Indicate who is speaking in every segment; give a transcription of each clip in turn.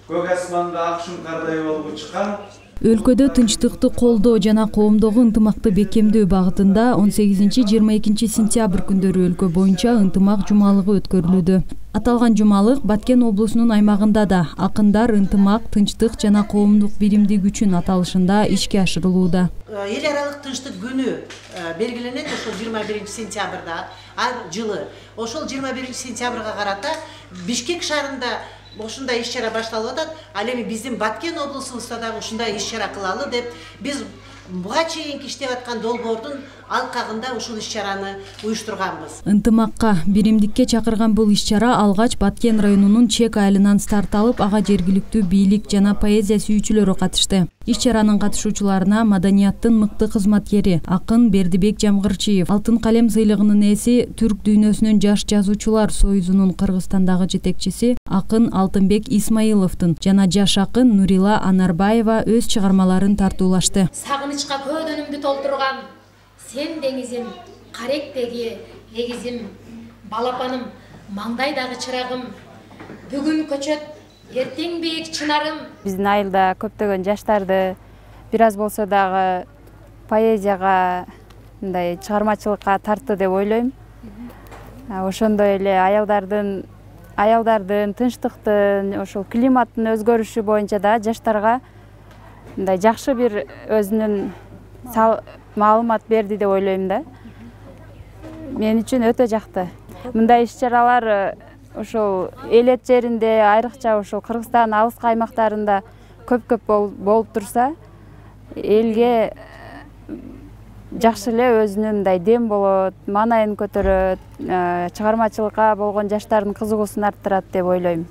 Speaker 1: көк асманга ак шуңкардай болуп учкан.
Speaker 2: Өлкөдө тынчтыкты колдоо жана коомдогу ынтымакты бекемдөө багытында 18-22 сентябрь күндөрү өлкө боюнча ынтымак жумалыгы өткөрүлүүдө. Аталган жумалык Баткен облусунун аймагында да акындар ынтымак, тынчтык жана коомдук биримдик үчүн аталышында ишке ашырылууда.
Speaker 3: Эл аралык тынчтык күнү белгиленет ошол 21 сентябрда ар жылы. Ошол 21 сентябрга карата Бишкек шаарында ушундай иш-чара башталып атат. Ал эми биздин Баткен облусубузда да ушундай иш-чара кылалы деп биз буга чейинки иштеп аткан долбоордун алкагында ушул иш-чараны уюштурганбыз.
Speaker 2: Ынтымакка, биримдикке чакырган бул иш-чара алгач Баткен районунун чек айылынан старт алып, ага жергиликтүү бийлик жана поэзия сүйүүчүлөрү катышты. Иш-чаранын катышуучуларына маданияттын мыкты кызматкери акын Бердибек Жамгырчиев, Алтын калем сыйлыгынын ээси, түрк дүйнөсүнүн жаш жазуучулар союзунун Кыргызстандагы жетекчиси акын Алтынбек Исмаиловдун жана жаш акын Нурила Анарбаева өз чыгармаларын тартуулашты.
Speaker 4: Сагынычка көдөнүмдү толтурган сен деңизим, каректеги эгизим, балапаным, маңдайдагы чырагым, бүгүн көчөт, эртең бийик чынарым.
Speaker 5: Биздин айылда көптөгөн жаштарды бир аз болсо дагы поэзияга, мындай чыгармачылыкка тартты деп ойлойм. Ошондой эле аялдардын тынчтыктын, ошол климаттын өзгөрүшү боюнча да жаштарга мындай жакшы бир өзүнүн маалымат берди деп ойлойм да. Мен үчүн өтө жакты. Мындай иш-чаралар ошол элет жеринде, айрыкча ошол Кыргызстан алыскы аймактарында көп болуп турса, элге жакшы эле өзүнүн мындай дем болот, маанайын көтөрөт, чыгармачылыкка болгон жаштардын кызыгуусун арттырат деп ойлойм.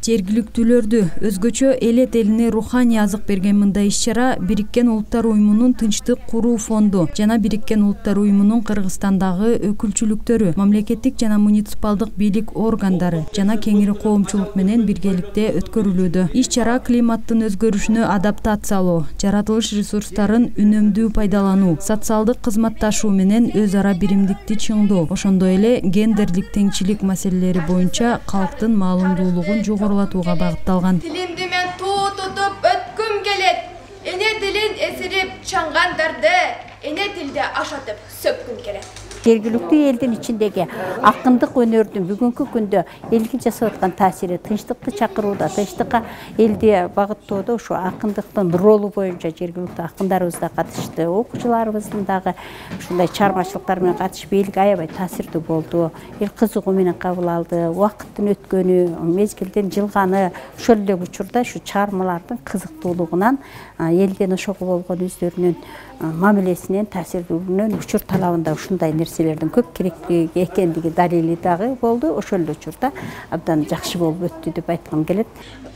Speaker 2: Жергиликтүүлөрдү өзгөчө элет элине руханий азык берген мындай иш-чара Бириккен Улуттар Уюмунун Тынчтык куруу фонду жана Бириккен Улуттар Уюмунун Кыргызстандагы өкүлчүлүктөрү, мамлекеттик жана муниципалдык бийлик органдары жана кеңири коомчулук менен биргеликте өткөрүлүүдө. Иш-чара климаттын өзгөрүшүнө адаптациялоо, жаратылыш ресурстарын үнөмдүү пайдалануу, социалдык кызматташуу менен өз ара биримдикти чыңдоо, ошондой эле гендерлик теңчилик маселелери боюнча калктын маалымдуулугун жогорулатууга багытталган.
Speaker 6: Тилимди мен туу тутуп өткүм келет. Эне тилин эсирип чаңгандарды эне тилде ашатып сөккүм келет.
Speaker 7: Жергиликтүү элдин ичиндеги акындык өнөрдүн бүгүнкү күндө элге жасап аткан таасири, тынчтыкты чакырууда, тынчтыкка элди багыттоодо ушу акындыктын ролу боюнча жергиликтүү акындарыбыз да катышты. Окуучуларыбыздын дагы ушундай чыгармачылыктар менен катышып элге аябай таасирдүү болду. Эл кызыгуу менен кабыл алды. Убакыттын өткөнү, мезгилдин жылганы ошол эле учурда ушу чыгармалардын кызыктуулугунан элдин ошого болгон өздөрүнүн мамилесинен, таасирдүүлүгүнөн учур талабында ушундай нерселердин көп керектүү экендиги далили дагы болду. Ошол эле учурда абдан жакшы болуп өттү деп айткым келет.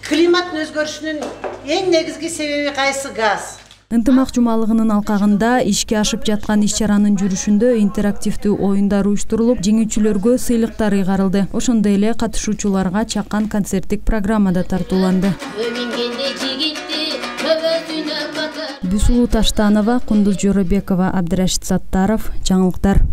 Speaker 3: Климаттын өзгөрүшүнүн эң негизги себеби кайсы? Газ.
Speaker 2: Ынтымак жумалыгынын алкагында ишке ашып жаткан иш-чаранын жүрүшүндө интерактивдүү оюндар уюштурулуп, жеңүүчүлөргө сыйлыктар ыйгарылды. Ошондой эле катышуучуларга чакан концерттик программада тартууланды. Бүсулу Таштанова, Кундуз Жоробекова, Абдырашит Саттаров, жаңылыктар.